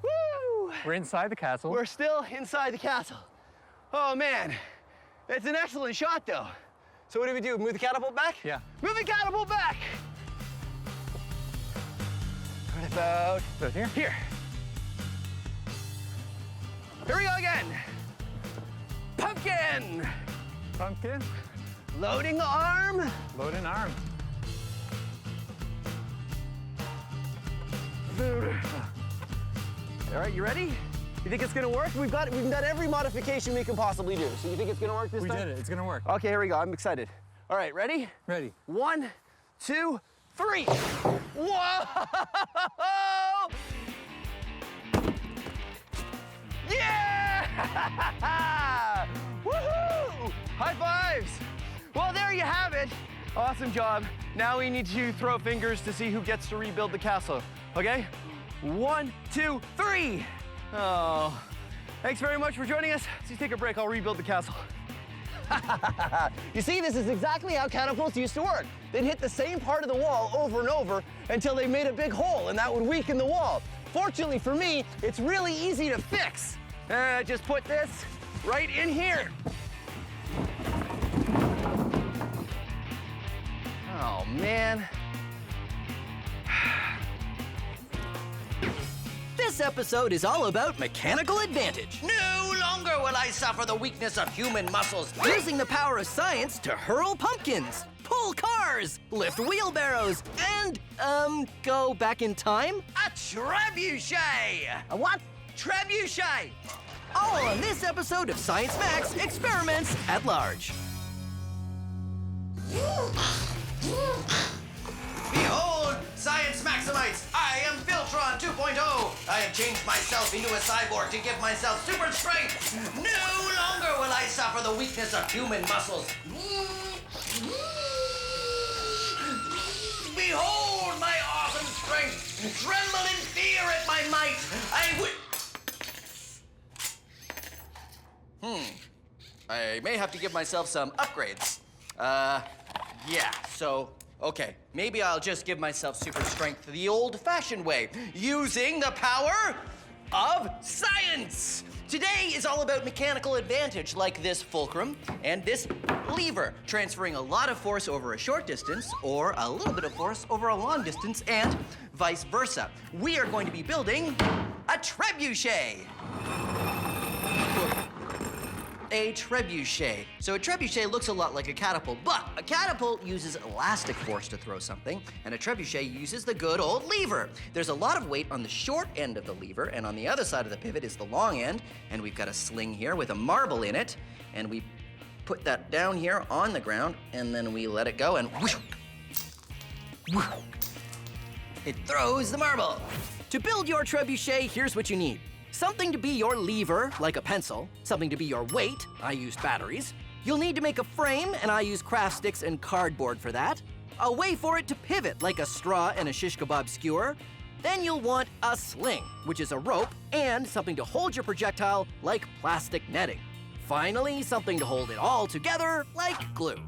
Woo. We're inside the castle. We're still inside the castle. Oh, man. It's an excellent shot, though. So what do we do? Move the catapult back? Yeah. Move the catapult back! What about here? here? Here we go again. Pumpkin! Pumpkin. Loading arm. Load an arm. All right, you ready? You think it's gonna work? We've done every modification we can possibly do. So you think it's gonna work this We time? did it. It's gonna work. Okay, here we go. I'm excited. All right, ready? Ready. 1, 2, 3. Whoa! Yeah! Woohoo! High fives! Well, there you have it. Awesome job. Now we need to throw fingers to see who gets to rebuild the castle. Okay? 1, 2, 3. Oh, thanks very much for joining us. Let's take a break. I'll rebuild the castle. You see, this is exactly how catapults used to work. They'd hit the same part of the wall over and over until they made a big hole, and that would weaken the wall. Fortunately for me, it's really easy to fix. Just put this right in here. Oh, man. This episode is all about mechanical advantage. No longer will I suffer the weakness of human muscles. Using the power of science to hurl pumpkins, pull cars, lift wheelbarrows, and, go back in time? A trebuchet! A what? Trebuchet! All on this episode of Science Max Experiments at Large. Behold, Science Maximites! I am Filtron 2.0! I have changed myself into a cyborg to give myself super strength! No longer will I suffer the weakness of human muscles! Behold my awesome strength! Tremble in fear at my might! I would... I may have to give myself some upgrades. Yeah, so... Okay, maybe I'll just give myself super strength the old-fashioned way, using the power of science! Today is all about mechanical advantage, like this fulcrum and this lever, transferring a lot of force over a short distance or a little bit of force over a long distance, and vice versa. We are going to be building a trebuchet. A trebuchet. So a trebuchet looks a lot like a catapult, but a catapult uses elastic force to throw something, and a trebuchet uses the good old lever. There's a lot of weight on the short end of the lever, and on the other side of the pivot is the long end, and we've got a sling here with a marble in it, and we put that down here on the ground, and then we let it go, and whoosh, whoosh, it throws the marble. To build your trebuchet, here's what you need. Something to be your lever, like a pencil. Something to be your weight. I used batteries. You'll need to make a frame, and I use craft sticks and cardboard for that. A way for it to pivot, like a straw and a shish kebab skewer. Then you'll want a sling, which is a rope, and something to hold your projectile, like plastic netting. Finally, something to hold it all together, like glue.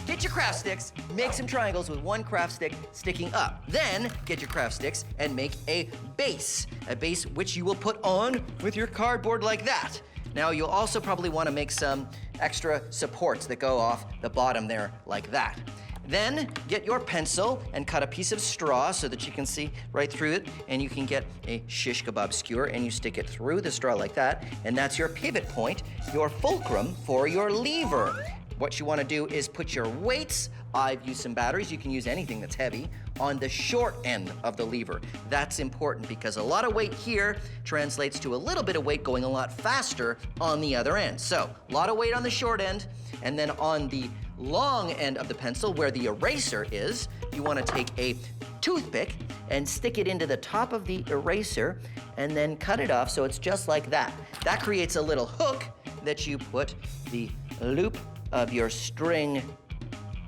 Get your craft sticks, make some triangles with one craft stick sticking up. Then get your craft sticks and make a base which you will put on with your cardboard like that. Now you'll also probably want to make some extra supports that go off the bottom there like that. Then get your pencil and cut a piece of straw so that you can see right through it, and you can get a shish kebab skewer and you stick it through the straw like that, and that's your pivot point, your fulcrum for your lever. What you want to do is put your weights, I've used some batteries, you can use anything that's heavy, on the short end of the lever. That's important because a lot of weight here translates to a little bit of weight going a lot faster on the other end. So, a lot of weight on the short end, and then on the long end of the pencil where the eraser is, you want to take a toothpick and stick it into the top of the eraser and then cut it off so it's just like that. That creates a little hook that you put the loop of your string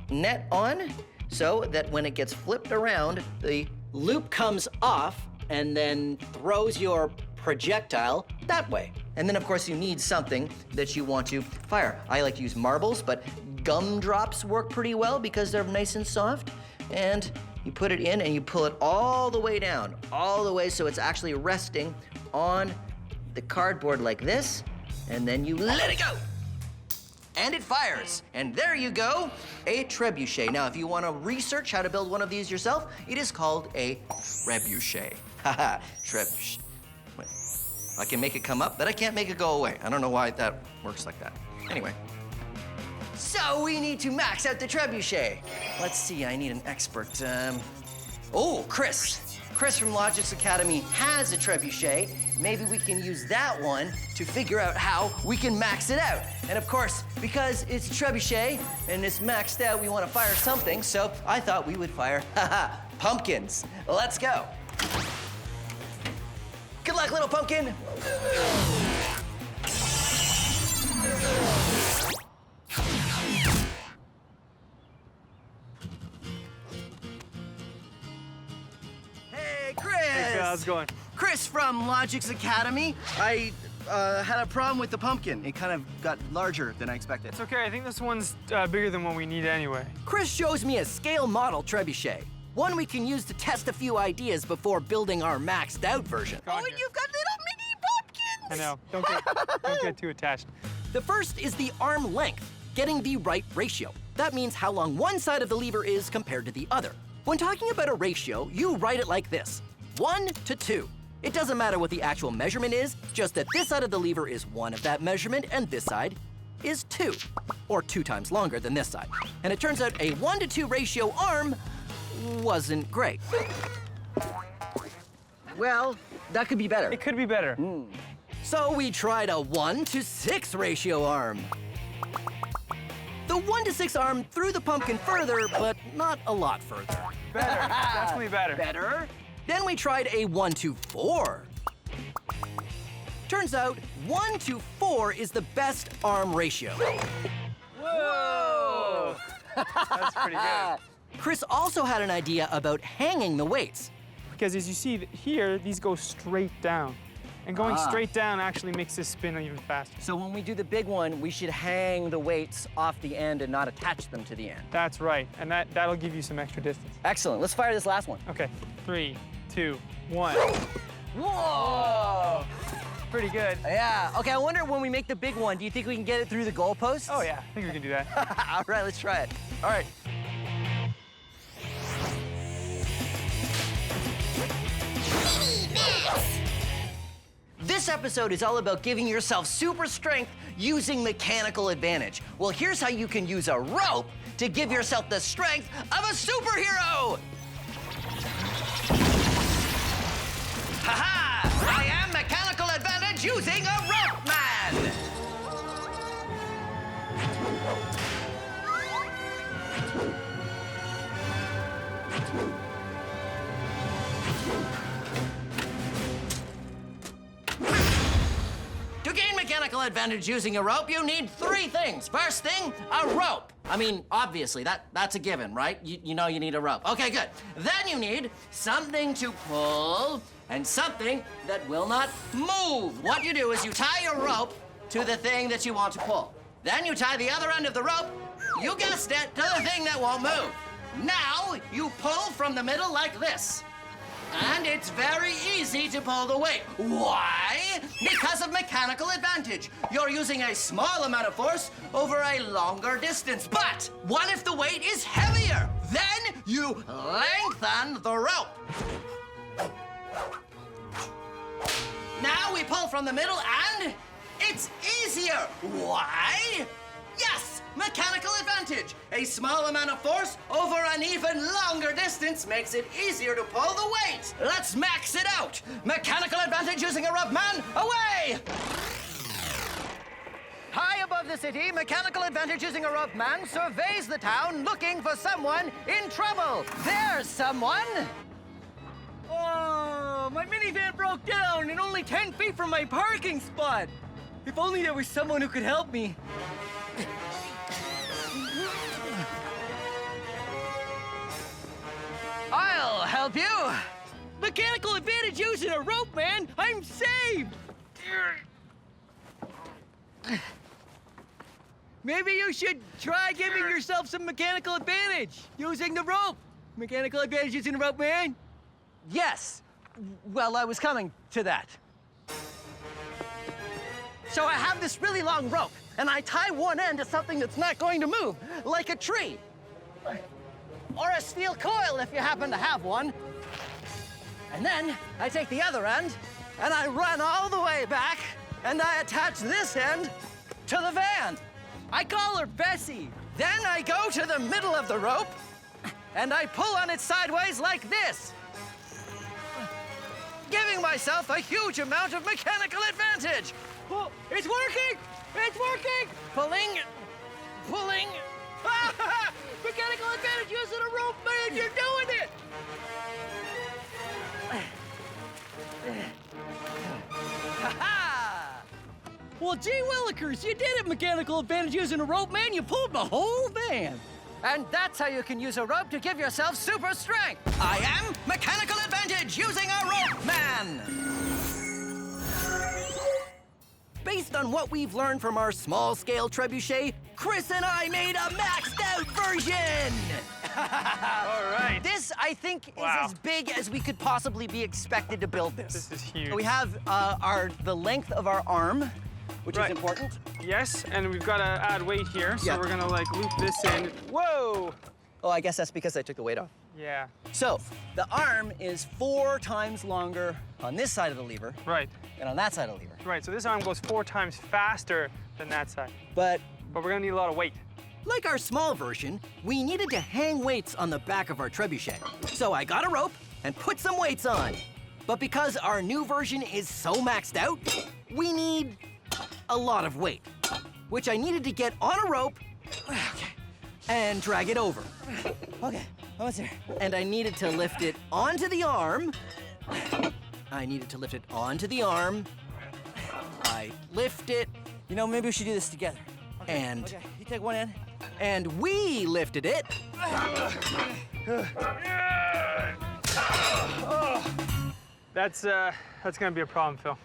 net on so that when it gets flipped around, the loop comes off and then throws your projectile that way. And then of course you need something that you want to fire. I like to use marbles, but gumdrops work pretty well because they're nice and soft. And you put it in and you pull it all the way down, all the way so it's actually resting on the cardboard like this. and then you let it go. And it fires. And there you go, a trebuchet. Now, if you want to research how to build one of these yourself, it is called a trebuchet. Haha, trebuchet. Wait, I can make it come up, but I can't make it go away. I don't know why that works like that. Anyway. So we need to max out the trebuchet. Let's see, I need an expert. Oh, Chris. Chris from Logix Academy has a trebuchet. Maybe we can use that one to figure out how we can max it out. And of course, because it's a trebuchet and it's maxed out, we want to fire something, so I thought we would fire, pumpkins. Let's go. Good luck, little pumpkin. Hey, Chris! Hey, how's it going? Chris from Logix Academy. I had a problem with the pumpkin. It kind of got larger than I expected. It's okay, I think this one's bigger than what we need anyway. Chris shows me a scale model trebuchet, one we can use to test a few ideas before building our maxed out version. Go on here. You've got little mini pumpkins! I know, don't get too attached. The first is the arm length, getting the right ratio. That means how long one side of the lever is compared to the other. When talking about a ratio, you write it like this, 1 to 2. It doesn't matter what the actual measurement is, just that this side of the lever is 1 of that measurement and this side is 2, or 2 times longer than this side. And it turns out a 1 to 2 ratio arm wasn't great. Well, that could be better. It could be better. So we tried a 1 to 6 ratio arm. The 1 to 6 arm threw the pumpkin further, but not a lot further. Better, definitely better. Better? Then we tried a 1 to 4. Turns out 1 to 4 is the best arm ratio. Whoa! That's pretty good. Chris also had an idea about hanging the weights. Because as you see here, these go straight down. And going straight down actually makes this spin even faster. So when we do the big one, we should hang the weights off the end and not attach them to the end. That's right, and that'll give you some extra distance. Excellent. Let's fire this last one. Okay, 3, 2, 1. Whoa! Pretty good. Yeah. Okay, I wonder when we make the big one, do you think we can get it through the goalposts? Oh yeah, I think we can do that. All right, let's try it. All right. This episode is all about giving yourself super strength using mechanical advantage. Well, here's how you can use a rope to give yourself the strength of a superhero. Ha-ha! I am mechanical advantage using a rope man. To gain mechanical advantage using a rope, you need 3 things. First thing, a rope. I mean, obviously, that's a given, right? You know you need a rope. Okay, good. Then you need something to pull and something that will not move. What you do is you tie your rope to the thing that you want to pull. Then you tie the other end of the rope, you guessed it, to the thing that won't move. Now, you pull from the middle like this. And it's very easy to pull the weight. Why? Because of mechanical advantage. You're using a small amount of force over a longer distance. But what if the weight is heavier? Then you lengthen the rope. Now we pull from the middle and it's easier. Why? Yes, mechanical advantage. A small amount of force over an even longer distance makes it easier to pull the weight. Let's max it out. Mechanical advantage using a rope man, away! High above the city, mechanical advantage using a rope man surveys the town looking for someone in trouble. There's someone. Oh, my minivan broke down and only 10 feet from my parking spot. If only there was someone who could help me. I'll help you. Mechanical advantage using a rope, man. I'm saved. Maybe you should try giving yourself some mechanical advantage using the rope. Mechanical advantage using the rope, man. Yes. Well, I was coming to that. So I have this really long rope, and I tie one end to something that's not going to move, like a tree. Or a steel coil, if you happen to have one. And then I take the other end, and I run all the way back, and I attach this end to the van. I call her Bessie. Then I go to the middle of the rope, and I pull on it sideways like this, giving myself a huge amount of mechanical advantage. Oh, it's working! It's working! Pulling. Mechanical advantage using a rope, man! You're doing it! Ha-ha! Well, gee willikers, you did it, mechanical advantage using a rope, man. You pulled the whole van. And that's how you can use a rope to give yourself super strength. I am mechanical advantage using a rope, man. Based on what we've learned from our small-scale trebuchet, Chris and I made a maxed-out version. All right. This, I think, Wow. is as big as we could possibly be expected to build this. This is huge. We have the length of our arm, which Right. is important. Yes, and we've got to add weight here, so Yeah. we're gonna like loop this in. Whoa! Oh, I guess that's because I took the weight off. Yeah. So, the arm is 4 times longer on this side of the lever Right. than on that side of the lever. Right. So this arm goes 4 times faster than that side, But but we're gonna need a lot of weight. like our small version, we needed to hang weights on the back of our trebuchet. So I got a rope and put some weights on. But because our new version is so maxed out, we need a lot of weight, which I needed to get on a rope and drag it over. Okay, what's there? And I needed to lift it onto the arm. I needed to lift it onto the arm. I lift it. You know, maybe we should do this together. And Okay, you take one end. and we lifted it. That's gonna be a problem, Phil.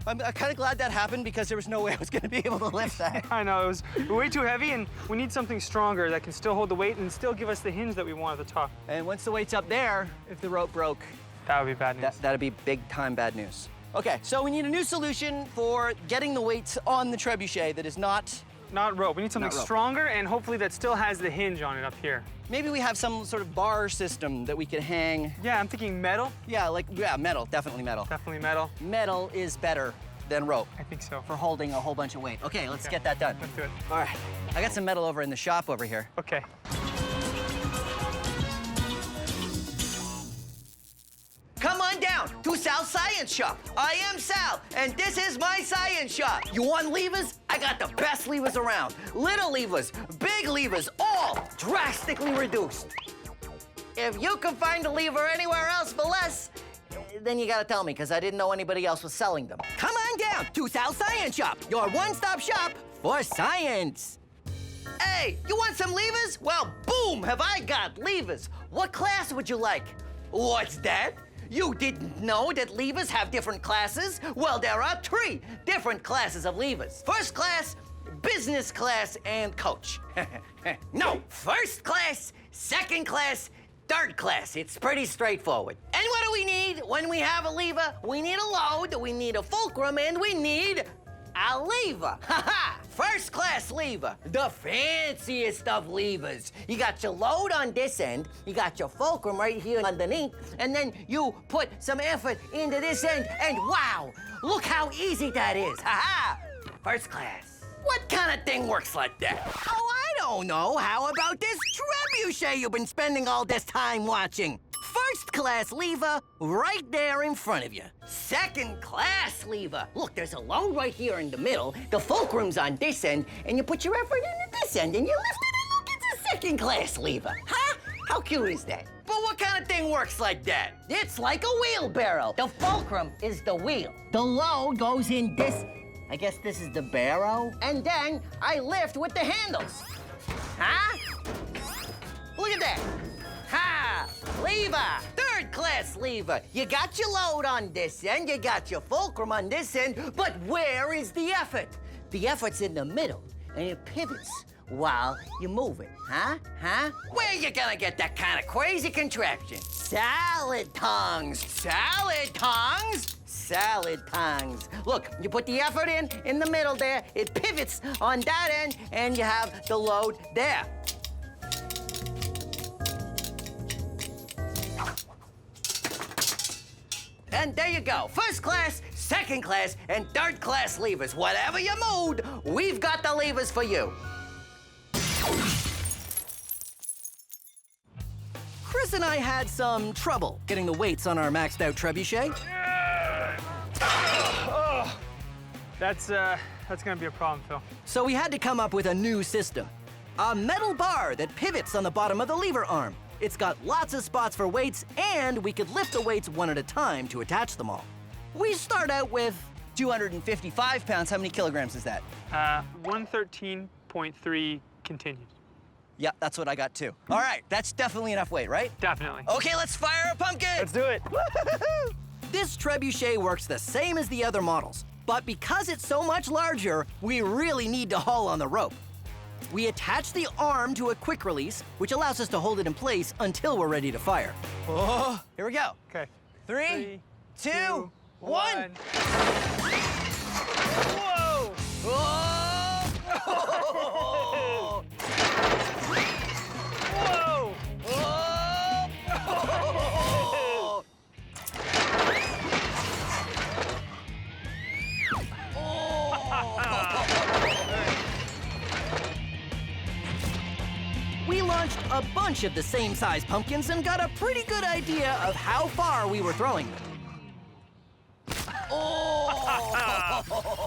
I'm kind of glad that happened because there was no way I was going to be able to lift that. I know, it was way too heavy, and we need something stronger that can still hold the weight and still give us the hinge that we want at the top. And once the weight's up there, if the rope broke, That would be bad news. that'd be big time bad news. Okay, so we need a new solution for getting the weights on the trebuchet that is not. Not rope. We need something Not rope. stronger, and hopefully that still has the hinge on it up here. Maybe we have some sort of bar system that we could hang. Yeah, I'm thinking metal. Yeah, metal, definitely metal. Definitely metal. Metal is better than rope I think so. for holding a whole bunch of weight. Okay, let's get that done. Let's do it. All right, I got some metal over in the shop over here. Okay. Come on down to Sal's Science Shop. I am Sal, and this is my science shop. You want levers? I got the best levers around. Little levers, big levers, all drastically reduced. If you can find a lever anywhere else for less, then you gotta tell me, because I didn't know anybody else was selling them. Come on down to Sal's Science Shop, your one-stop shop for science. Hey, you want some levers? Well, boom, have I got levers. What class would you like? What's that? You didn't know that levers have different classes? Well, there are 3 different classes of levers. First class, business class, and coach. No, first class, second class, third class. It's pretty straightforward. And what do we need when we have a lever? We need a load, we need a fulcrum, and we need a lever. Ha-ha! First class lever. The fanciest of levers. You got your load on this end, you got your fulcrum right here underneath, and then you put some effort into this end, and wow! Look how easy that is. Ha-ha! First class. What kind of thing works like that? Oh, I don't know. How about this trebuchet you've been spending all this time watching? First class lever right there in front of you. Second class lever. Look, there's a load right here in the middle. The fulcrum's on this end, and you put your effort into this end, and you lift it, and look, it's a second class lever. Huh? How cute is that? But what kind of thing works like that? It's like a wheelbarrow. The fulcrum is the wheel. The load goes in this, I guess this is the barrow, and then I lift with the handles. Huh? Look at that. Ha! Lever! Third class lever. You got your load on this end, you got your fulcrum on this end, but where is the effort? The effort's in the middle, and it pivots while you move it, huh? Where you gonna get that kind of crazy contraption? Salad tongs! Salad tongs? Salad tongs. Look, you put the effort in the middle there, it pivots on that end, and you have the load there. And there you go. First class, second class, and third class levers. Whatever your mood, we've got the levers for you. Chris and I had some trouble getting the weights on our maxed out trebuchet. That's gonna be a problem, Phil. So we had to come up with a new system. A metal bar that pivots on the bottom of the lever arm. It's got lots of spots for weights, and we could lift the weights one at a time to attach them all. We start out with 255 pounds. How many kilograms is that? 113.3 continued. Yeah, that's what I got too. All right, that's definitely enough weight, right? Definitely. Okay, let's fire a pumpkin. Let's do it. this trebuchet works the same as the other models, but because it's so much larger, we really need to haul on the rope. We attach the arm to a quick release, which allows us to hold it in place until we're ready to fire. Oh, here we go. Okay. 3, 2, 1. Whoa! Oh! Whoa! We launched a bunch of the same size pumpkins and got a pretty good idea of how far we were throwing them. Oh!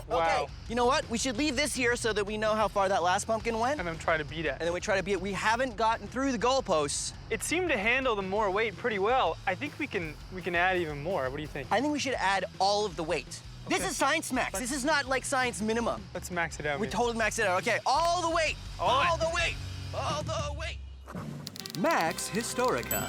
Wow. Okay, you know what? We should leave this here so that we know how far that last pumpkin went. And then try to beat it. And then we try to beat it. We haven't gotten through the goalposts. It seemed to handle the more weight pretty well. I think we can add even more. What do you think? I think we should add all of the weight. This Okay. is science max. This is not like science minimum. Let's max it out. We maybe. totally maxed it out. Okay, all the weight. All All the weight. All the weight. Max Historica.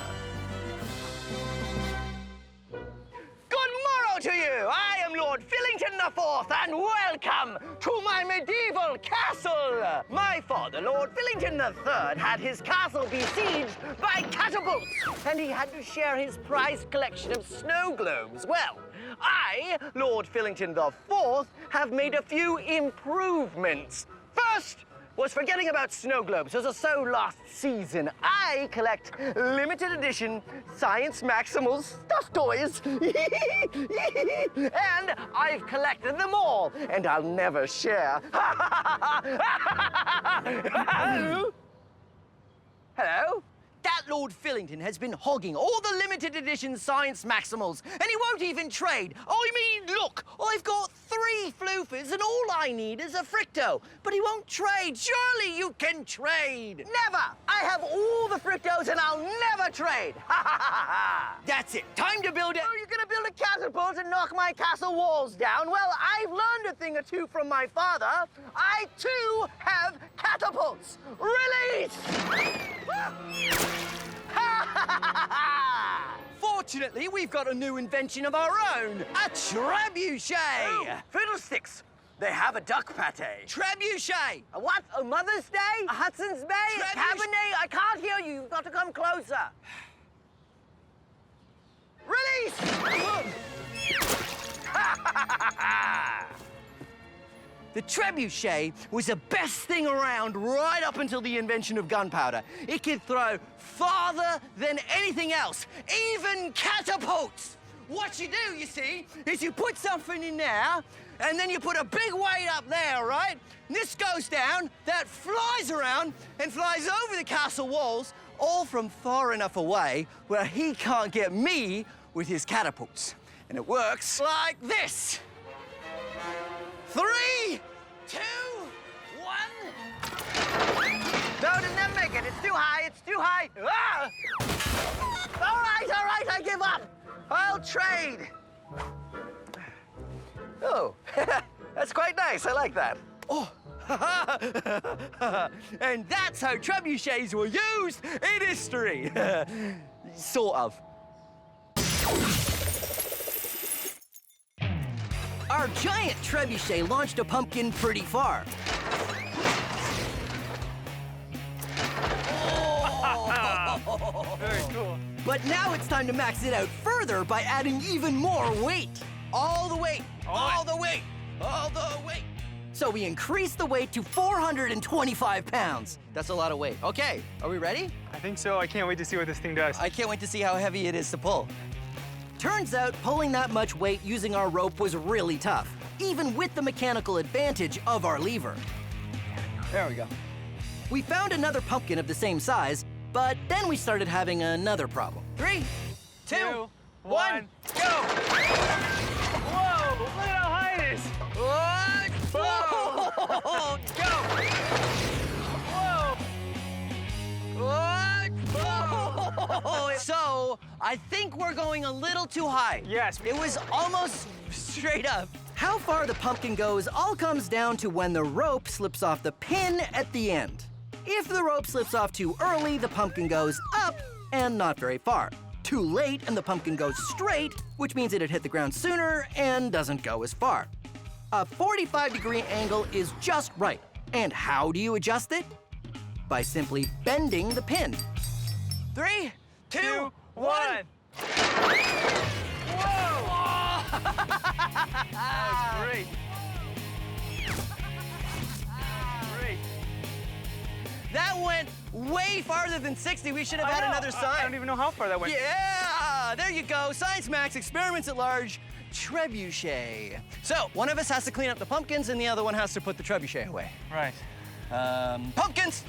Good morrow to you. I am Lord Fillington IV, and welcome to my medieval castle. My father, Lord Fillington III, had his castle besieged by catapults, and he had to share his prized collection of snow globes. Well, I, Lord Fillington IV, have made a few improvements. First was forgetting about snow globes. Those are so last season. I collect limited edition Science Maximals stuffed toys. And I've collected them all, and I'll never share. Hello? That Lord Fillington has been hogging all the limited edition Science Maximals, and he won't even trade. I mean, look, I've got 3 floofers, and all I need is a Fricto. But he won't trade. Surely you can trade. Never. I have all the Frictos, and I'll never trade. That's it. Time to build it. Oh, you're gonna build a catapult and knock my castle walls down? Well, I've learned a thing or two from my father. I, too, have catapults. Release! Fortunately, we've got a new invention of our own, a trebuchet. Oh, fiddlesticks. They have a duck pate. Trebuchet. A what? A Mother's Day? A Hudson's Bay? A Cabernet? I can't hear you. You've got to come closer. Release! The trebuchet was the best thing around right up until the invention of gunpowder. It could throw farther than anything else, even catapults. What you do, you see, is you put something in there, and then you put a big weight up there, right? And this goes down, that flies around and flies over the castle walls, all from far enough away where he can't get me with his catapults. And it works like this. 3, 2, 1. No, didn't that make it? It's too high, it's too high. Ah! All right, I give up. I'll trade. Oh, that's quite nice. I like that. Oh. And that's how trebuchets were used in history. Sort of. Our giant trebuchet launched a pumpkin pretty far. But now it's time to max it out further by adding even more weight. All the weight. All the weight. All the weight. So we increase the weight to 425 pounds. That's a lot of weight. Okay, are we ready? I think so. I can't wait to see what this thing does. I can't wait to see how heavy it is to pull. Turns out pulling that much weight using our rope was really tough, even with the mechanical advantage of our lever. There we go. We found another pumpkin of the same size, but then we started having another problem. 3, 2, 1, go! Whoa! Look at how high it is! What? Whoa! Go! Whoa! What? Whoa! So, I think we're going a little too high. Yes. It was almost straight up. How far the pumpkin goes all comes down to when the rope slips off the pin at the end. If the rope slips off too early, the pumpkin goes up and not very far. Too late and the pumpkin goes straight, which means it'd hit the ground sooner and doesn't go as far. A 45-degree angle is just right. And how do you adjust it? By simply bending the pin. 3, 2, 1. Whoa! That was great. Great. That went way farther than 60. We should have had another sign. I don't even know how far that went. Yeah, there you go. Science Max, experiments at large, Trebuchet. So, one of us has to clean up the pumpkins and the other one has to put the Trebuchet away. Right. Pumpkins!